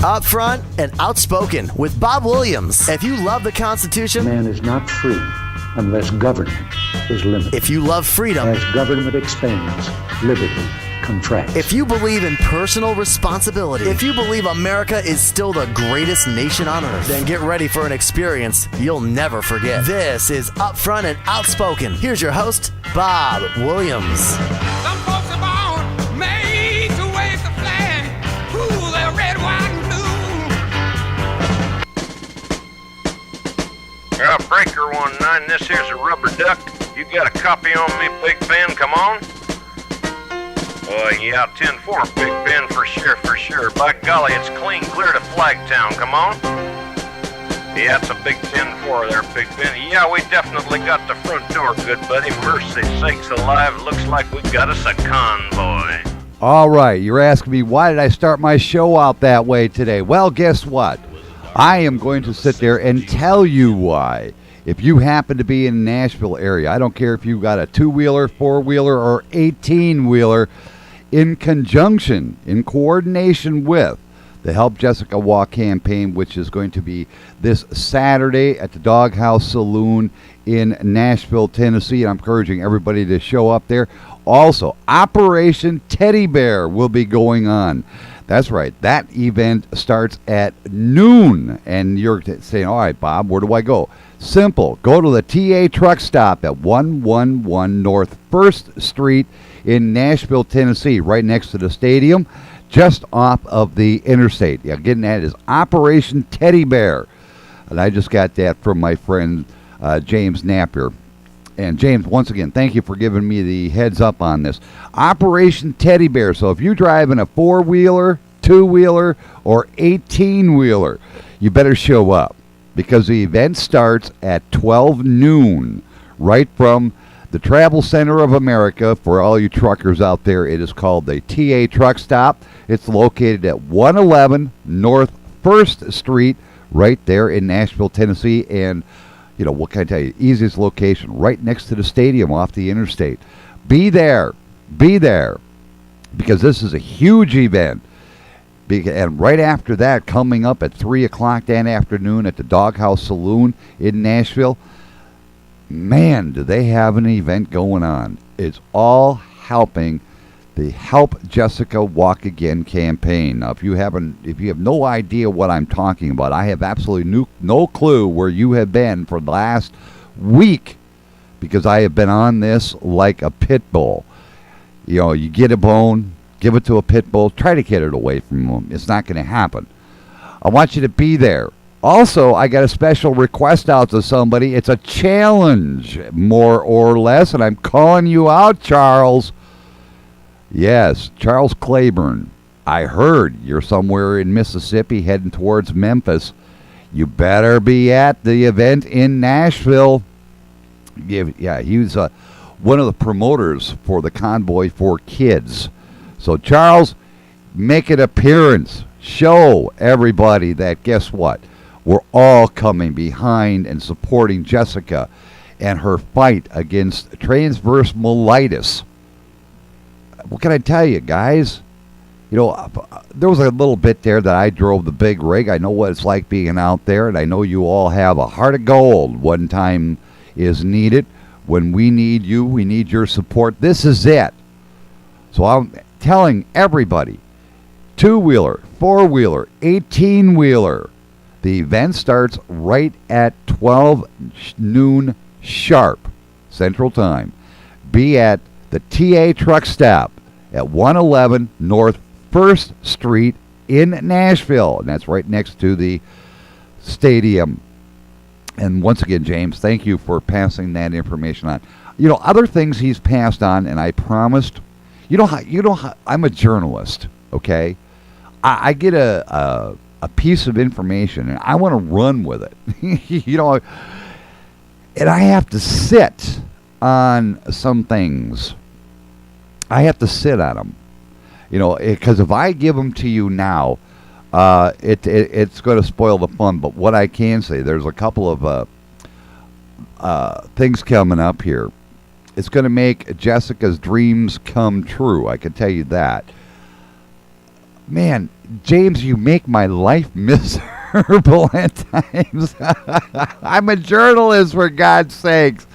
Upfront and Outspoken with Bob Williams. If you love the Constitution, man is not free unless government is limited. If you love freedom, as government expands, liberty contracts. If you believe in personal responsibility, if you believe America is still the greatest nation on earth, then get ready for an experience you'll never forget. This is Upfront and Outspoken. Here's your host, Bob Williams. Some folks are born made to wave the flag. Ooh, they're red, white, and blue. Breaker 19, this here's a rubber duck. You got a copy on me, Big Ben? Come on. Yeah, 10-4, Big Ben, for sure. By golly, it's clean clear to Flagtown. Come on. Yeah, it's a big 10-4 there, Big Ben. Yeah, we definitely got the front door, good buddy. Mercy sakes alive, looks like we got us a convoy. All right, you're asking me, why did I start my show out that way today? Well, guess what? I am going to sit there and tell you why. If you happen to be in the Nashville area, I don't care if you got a 2-wheeler, 4-wheeler, or 18-wheeler, in conjunction, in coordination with the Help Jessica Walk campaign, which is going to be this Saturday at the Doghouse Saloon in Nashville, Tennessee. And I'm encouraging everybody to show up there. Also, Operation Teddy Bear will be going on. That's right. That event starts at noon. And you're saying, all right, Bob, where do I go? Simple. Go to the TA truck stop at 111 North 1st Street in Nashville, Tennessee, right next to the stadium, just off of the interstate. Yeah, again, that is Operation Teddy Bear. And I just got that from my friend James Napier. And James, once again, thank you for giving me the heads up on this. Operation Teddy Bear. So if you're driving a 4-wheeler, 2-wheeler, or 18-wheeler, you better show up, because the event starts at 12 noon, right from the Travel Center of America. For all you truckers out there, it is called the TA Truck Stop. It's located at 111 North 1st Street, right there in Nashville, Tennessee. And, you know, what can I tell you? Easiest location, right next to the stadium off the interstate. Be there, because this is a huge event. And right after that, coming up at 3 o'clock that afternoon at the Doghouse Saloon in Nashville, man, do they have an event going on. It's all helping the Help Jessica Walk Again campaign. Now, if you have no idea what I'm talking about, I have absolutely no clue where you have been for the last week, because I have been on this like a pit bull. You know, you get a bone, give it to a pit bull, try to get it away from them. It's not going to happen. I want you to be there. Also, I got a special request out to somebody. It's a challenge, more or less, and I'm calling you out, Charles. Yes, Charles Claburn. I heard you're somewhere in Mississippi heading towards Memphis. You better be at the event in Nashville. Yeah, he's one of the promoters for the Convoy for Kids. So, Charles, make an appearance. Show everybody that, guess what? We're all coming behind and supporting Jessica and her fight against transverse myelitis. What can I tell you, guys? You know, there was a little bit there that I drove the big rig. I know what it's like being out there, and I know you all have a heart of gold when time is needed. When we need you, we need your support. This is it. So I'm telling everybody, 2-wheeler, 4-wheeler, 18-wheeler, the event starts right at 12 noon sharp Central Time. Be at the TA Truck Stop at 111 North 1st Street in Nashville. And that's right next to the stadium. And once again, James, thank you for passing that information on. You know, other things he's passed on, and I promised, you know how I'm a journalist, okay? I get a piece of information, and I want to run with it. You know, and I have to sit on some things. I have to sit on them. You know, because if I give them to you now, it's going to spoil the fun. But what I can say, there's a couple of things coming up here. It's going to make Jessica's dreams come true. I can tell you that. Man, James, you make my life miserable at times. I'm a journalist, for God's sakes.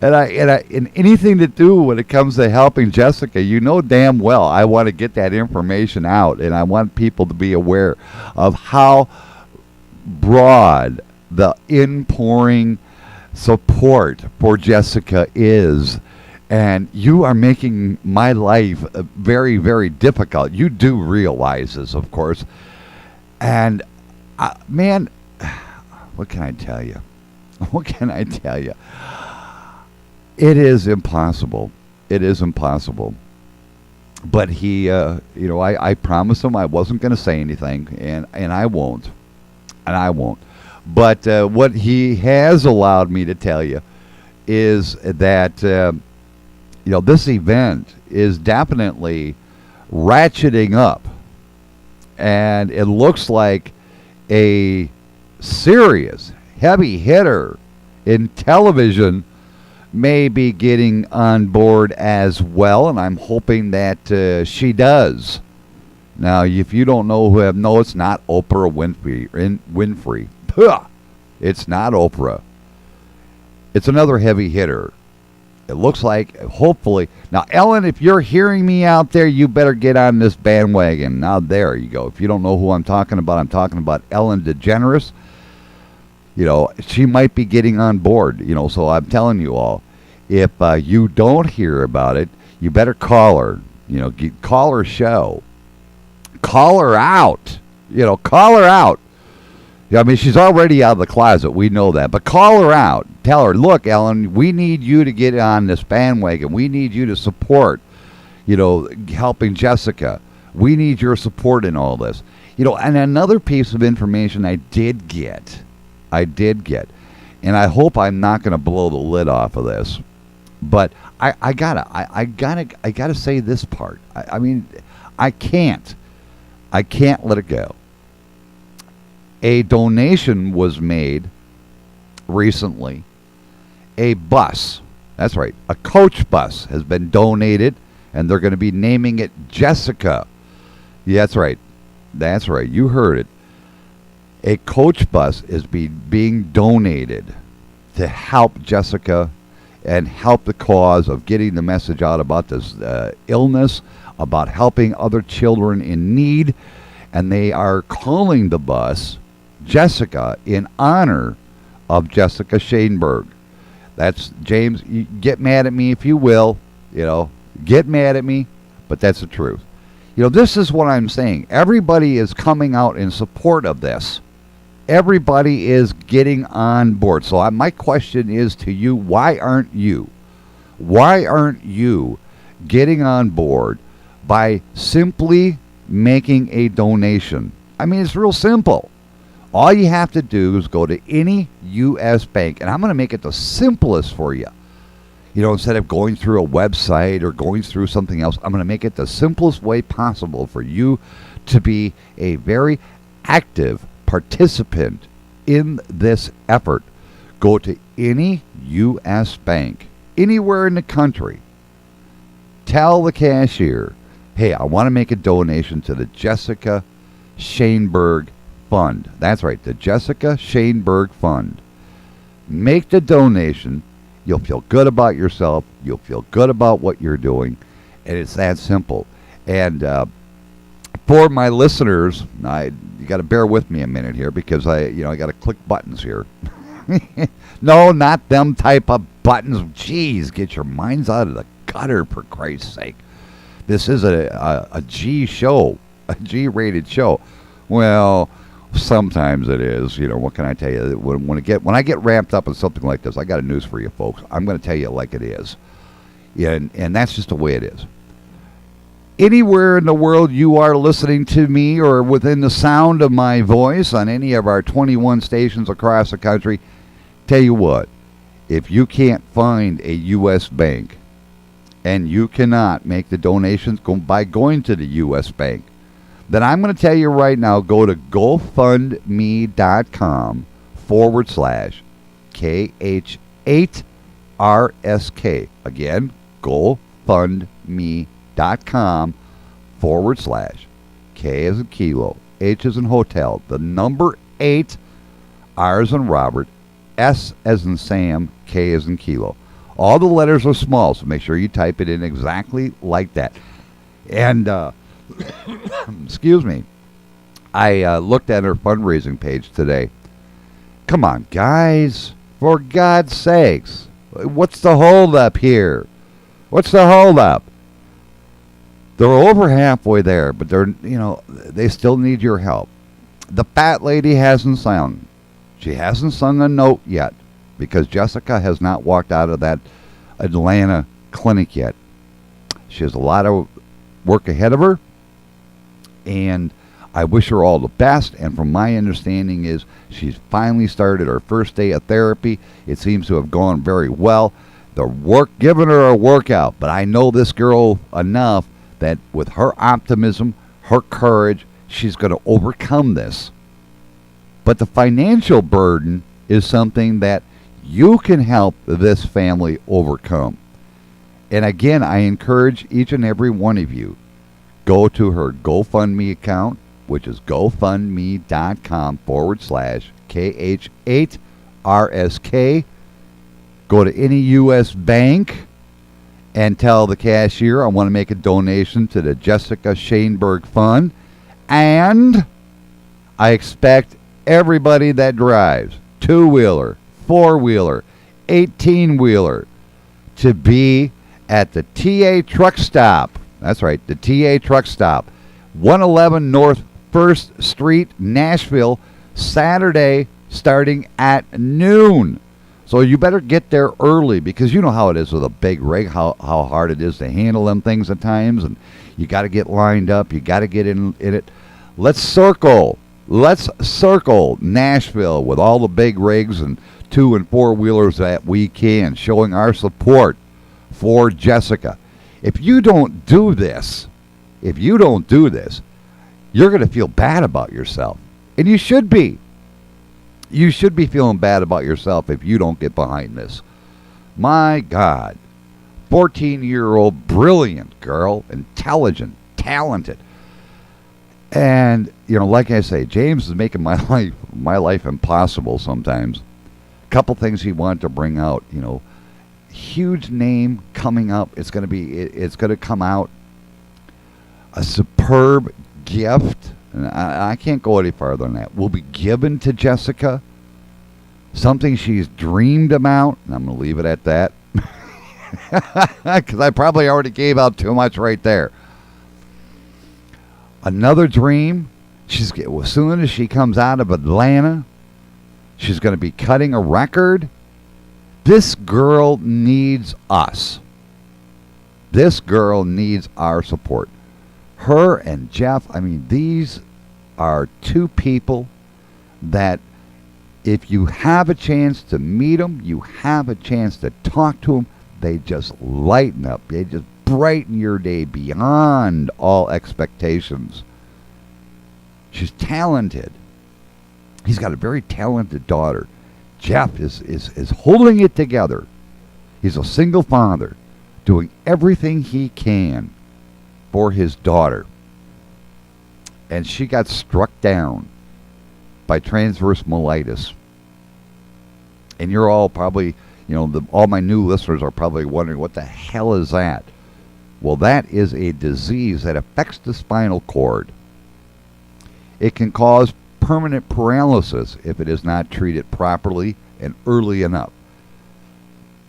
And anything to do when it comes to helping Jessica, you know damn well I want to get that information out, and I want people to be aware of how broad the inpouring support for Jessica is. And you are making my life very, very difficult. You do realize this, of course. And, man, what can I tell you? What can I tell you? It is impossible. It is impossible. But he, I promised him I wasn't going to say anything, and I won't. And I won't. But what he has allowed me to tell you is that, this event is definitely ratcheting up. And it looks like a serious heavy hitter in television may be getting on board as well, and I'm hoping that she does. Now, if you don't know no, it's not Oprah Winfrey. It's not Oprah. It's another heavy hitter. It looks like, hopefully. Now, Ellen, if you're hearing me out there, you better get on this bandwagon. Now, there you go. If you don't know who I'm talking about Ellen DeGeneres. She might be getting on board, so I'm telling you all, if you don't hear about it, you better call her, call her show. Call her out, call her out. I mean, she's already out of the closet, we know that, but call her out. Tell her, look, Ellen, we need you to get on this bandwagon. We need you to support, helping Jessica. We need your support in all this. And another piece of information I did get, and I hope I'm not going to blow the lid off of this, but I gotta say this part. I mean, I can't let it go. A donation was made recently. A bus, that's right, a coach bus has been donated, and they're going to be naming it Jessica. Yeah, that's right, you heard it. A coach bus is being donated to help Jessica and help the cause of getting the message out about this illness, about helping other children in need. And they are calling the bus Jessica in honor of Jessica Shainberg. That's, James, you get mad at me if you will, get mad at me, but that's the truth. This is what I'm saying. Everybody is coming out in support of this. Everybody is getting on board. So my question is to you, why aren't you? Why aren't you getting on board by simply making a donation? I mean, it's real simple. All you have to do is go to any U.S. bank, and I'm going to make it the simplest for you. Instead of going through a website or going through something else, I'm going to make it the simplest way possible for you to be a very active participant in this effort. Go to any U.S. bank, anywhere in the country. Tell the cashier, hey, I want to make a donation to the Jessica Shainberg Fund. That's right, the Jessica Shainberg Fund. Make the donation. You'll feel good about yourself. You'll feel good about what you're doing. And it's that simple. And for my listeners, you got to bear with me a minute here because I got to click buttons here. No, not them type of buttons. Jeez, get your minds out of the gutter, for Christ's sake. This is a G show, a G-rated show. Well, sometimes it is. What can I tell you? When I get ramped up on something like this, I got a news for you folks. I'm going to tell you like it is. And that's just the way it is. Anywhere in the world you are listening to me or within the sound of my voice on any of our 21 stations across the country, tell you what, if you can't find a U.S. bank and you cannot make the donations by going to the U.S. bank, then I'm going to tell you right now, go to GoFundMe.com/KH8RSK. Again, GoFundMe.com/KH8RSK. K as in kilo, H as in hotel, the number 8, R as in Robert, S as in Sam, K as in kilo. All the letters are small, so make sure you type it in exactly like that. And, excuse me, I looked at her fundraising page today. Come on, guys. For God's sakes. What's the holdup here? What's the holdup? They're over halfway there, but they still need your help. The fat lady hasn't sung. She hasn't sung a note yet because Jessica has not walked out of that Atlanta clinic yet. She has a lot of work ahead of her, and I wish her all the best. And from my understanding is she's finally started her first day of therapy. It seems to have gone very well. They're giving her a workout, but I know this girl enough that with her optimism, her courage, she's going to overcome this. But the financial burden is something that you can help this family overcome. And again, I encourage each and every one of you, go to her GoFundMe account, which is gofundme.com/KH8RSK. Go to any U.S. bank and tell the cashier I want to make a donation to the Jessica Shaneberg Fund. And I expect everybody that drives, 2-wheeler, 4-wheeler, 18-wheeler, to be at the TA truck stop. That's right, the TA truck stop. 111 North 1st Street, Nashville, Saturday starting at noon. So you better get there early because you know how it is with a big rig, how hard it is to handle them things at times. And you got to get lined up. You got to get in it. Let's circle Nashville with all the big rigs and 2- and 4-wheelers that we can, showing our support for Jessica. If you don't do this, you're going to feel bad about yourself. And you should be. You should be feeling bad about yourself if you don't get behind this. My God. 14-year-old, brilliant girl, intelligent, talented. And, like I say, James is making my life impossible sometimes. A couple things he wanted to bring out, huge name coming up. It's going to come out. A superb gift, and I can't go any farther than that, will be given to Jessica. Something she's dreamed about, and I'm going to leave it at that. Because I probably already gave out too much right there. Another dream, as soon as she comes out of Atlanta, she's going to be cutting a record. This girl needs us. This girl needs our support. Her and Jeff, these are two people that if you have a chance to meet them, you have a chance to talk to them, they just lighten up. They just brighten your day beyond all expectations. She's talented. He's got a very talented daughter. Jeff is holding it together. He's a single father, doing everything he can for his daughter. And she got struck down by transverse myelitis. And you're all probably, all my new listeners are probably wondering, what the hell is that? Well, that is a disease that affects the spinal cord. It can cause permanent paralysis if it is not treated properly and early enough.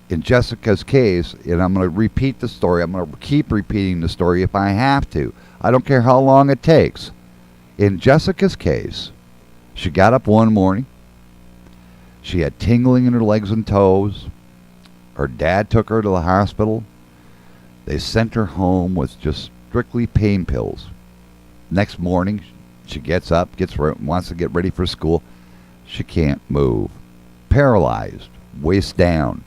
In Jessica's case, and I'm going to repeat the story, I'm going to keep repeating the story if I have to. I don't care how long it takes. In Jessica's case, she got up one morning. She had tingling in her legs and toes. Her dad took her to the hospital. They sent her home with just strictly pain pills. Next morning, she gets up, wants to get ready for school. She can't move. Paralyzed, waist down.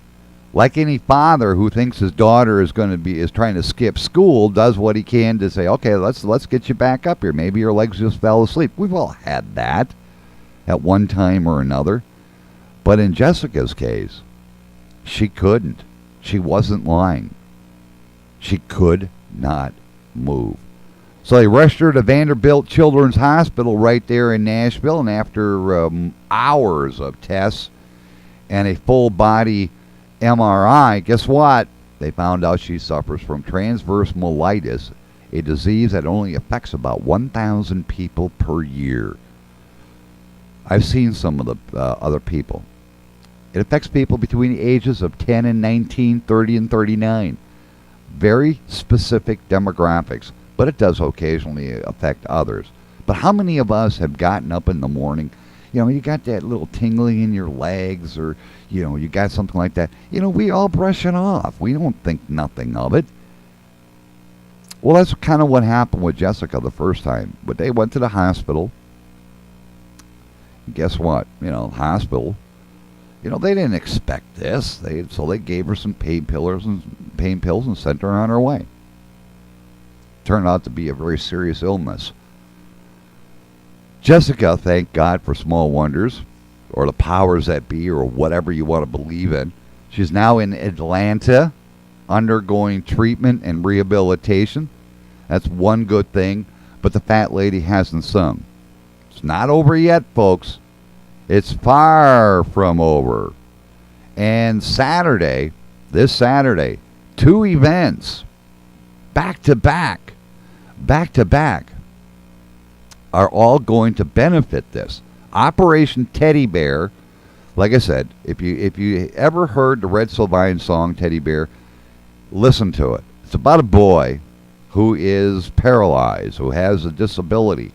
Like any father who thinks his daughter is trying to skip school, does what he can to say, okay, let's get you back up here. Maybe your legs just fell asleep. We've all had that at one time or another. But in Jessica's case, she couldn't. She wasn't lying. She could not move. So they rushed her to Vanderbilt Children's Hospital right there in Nashville, and after hours of tests and a full-body MRI, guess what? They found out she suffers from transverse myelitis, a disease that only affects about 1,000 people per year. I've seen some of the other people. It affects people between the ages of 10 and 19, 30 and 39. Very specific demographics, but it does occasionally affect others. But how many of us have gotten up in the morning, you got that little tingling in your legs, or, you got something like that. We all brush it off. We don't think nothing of it. Well, that's kind of what happened with Jessica the first time. But they went to the hospital. Guess what? Hospital. They didn't expect this. So they gave her some pain pills and sent her on her way. Turned out to be a very serious illness. Jessica, thank God for small wonders, or the powers that be, or whatever you want to believe in. She's now in Atlanta, undergoing treatment and rehabilitation. That's one good thing, but the fat lady hasn't sung. It's not over yet, folks. It's far from over. And this Saturday, 2 events, back to back, are all going to benefit this. Operation Teddy Bear, like I said, if you ever heard the Red Sylvain song Teddy Bear, listen to it. It's about a boy who is paralyzed, who has a disability.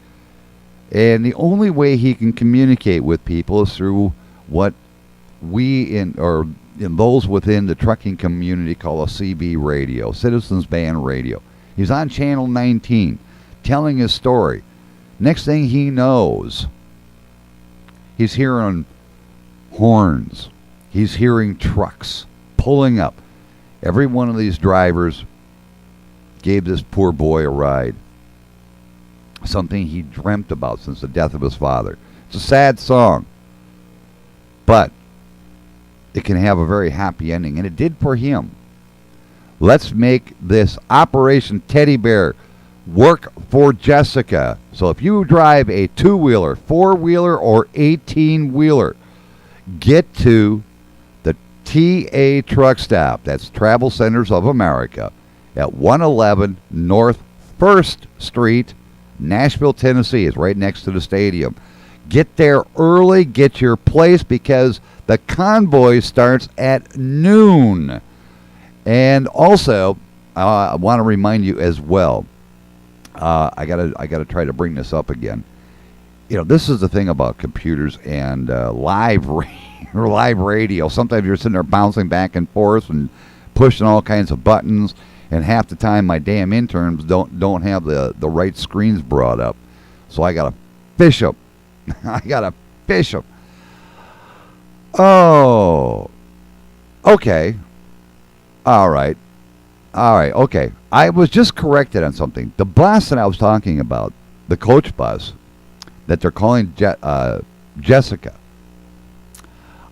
And the only way he can communicate with people is through what we in those within the trucking community call a CB radio, Citizens Band Radio. He's on Channel 19 telling his story. Next thing he knows, he's hearing horns. He's hearing trucks pulling up. Every one of these drivers gave this poor boy a ride. Something he dreamt about since the death of his father. It's a sad song, but it can have a very happy ending, and it did for him. Let's make this Operation Teddy Bear work for Jessica. So if you drive a 2-wheeler, 4-wheeler, or 18-wheeler, get to the TA Truck Stop. That's Travel Centers of America at 111 North 1st Street, Nashville, Tennessee. Is right next to the stadium. Get there early, get your place, because the convoy starts at noon. And also, I want to remind you as well, I gotta try to bring this up again. This is the thing about computers and live radio. Sometimes you're sitting there bouncing back and forth and pushing all kinds of buttons, and half the time my damn interns don't have the right screens brought up. So I gotta fish them. Oh, okay. All right. Okay. I was just corrected on something. The bus that I was talking about, the coach bus that they're calling Jessica,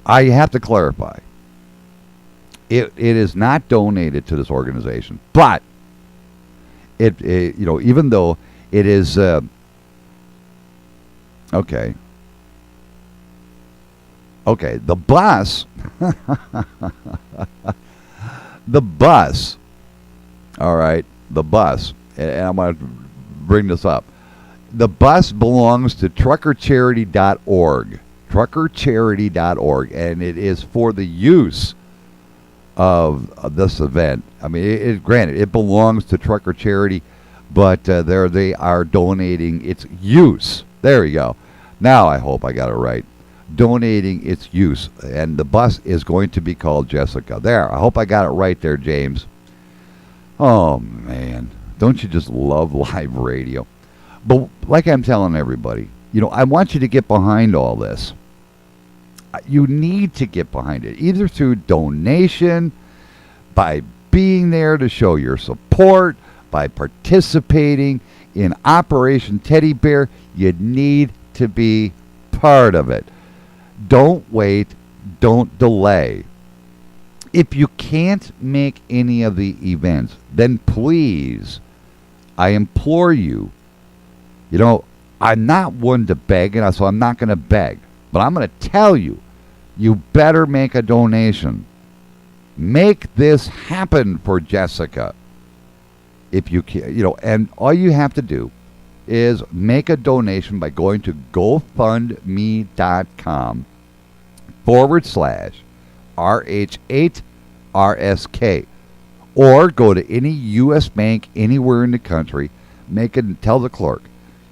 I have to clarify. It is not donated to this organization, but it even though it is okay, the bus all right, the bus, and I'm going to bring this up. The bus belongs to truckercharity.org, and it is for the use of this event. I mean, granted, it belongs to Trucker Charity, but they are donating its use. There you go. Now I hope I got it right. Donating its use, and the bus is going to be called Jessica. There, I hope I got it right there, James. Oh man, don't you just love live radio? But like I'm telling everybody, I want you to get behind all this. You need to get behind it, either through donation, by being there to show your support, by participating in Operation Teddy Bear. You need to be part of it. Don't wait. Don't delay. If you can't make any of the events, then please I implore you, I'm not one to beg, and so I'm not going to beg. But I'm going to tell you, you better make a donation. Make this happen for Jessica. If you can, and all you have to do is make a donation by going to GoFundMe.com/RH8RSK, or go to any U.S. bank anywhere in the country. Tell the clerk,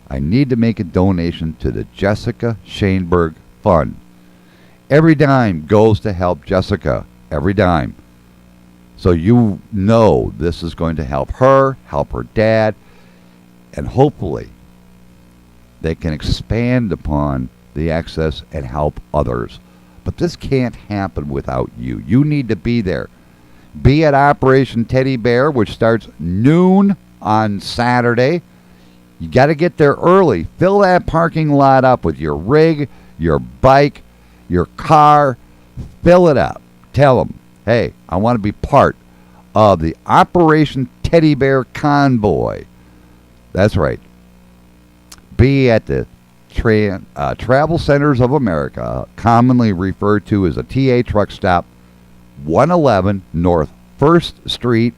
I need to make a donation to the Jessica Shaneberg Fund. Every dime goes to help Jessica. Every dime. So this is going to help her dad, and hopefully they can expand upon the access and help others. But this can't happen without you. You need to be there. Be at Operation Teddy Bear, which starts noon on Saturday. You got to get there early. Fill that parking lot up with your rig, your bike, your car. Fill it up. Tell them, hey, I want to be part of the Operation Teddy Bear Convoy. That's right. Be at the Travel Centers of America, commonly referred to as a TA truck stop, 111 North 1st Street,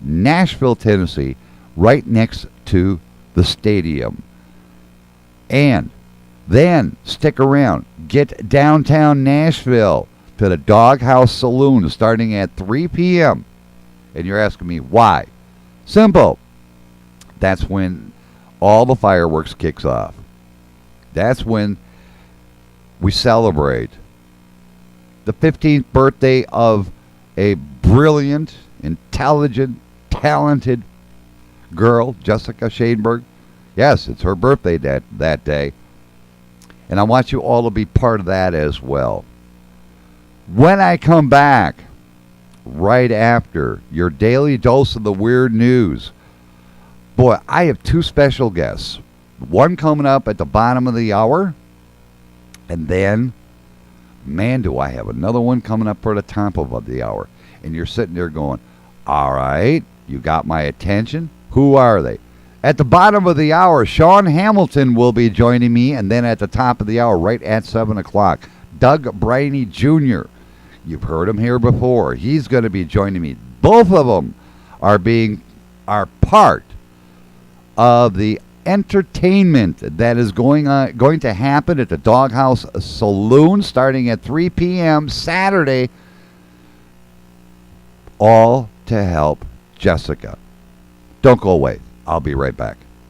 Nashville, Tennessee, right next to the stadium. And then stick around. Get downtown Nashville to the Doghouse Saloon starting at 3 p.m. And you're asking me why? Simple. That's when all the fireworks kicks off. That's when we celebrate the 15th birthday of a brilliant, intelligent, talented girl, Jessica Shaneberg. Yes, it's her birthday that day. And I want you all to be part of that as well. When I come back, right after your daily dose of the weird news, boy, I have two special guests. One coming up at the bottom of the hour, and then, man, do I have another one coming up for the top of the hour. And you're sitting there going, all right, you got my attention. Who are they? At the bottom of the hour, Sean Hamilton will be joining me, and then at the top of the hour, right at 7 o'clock, Doug Briney Jr. You've heard him here before. He's going to be joining me. Both of them are part of the entertainment that is going to happen at the Doghouse Saloon starting at 3 p.m. Saturday, all to help Jessica. Don't go away. I'll be right back.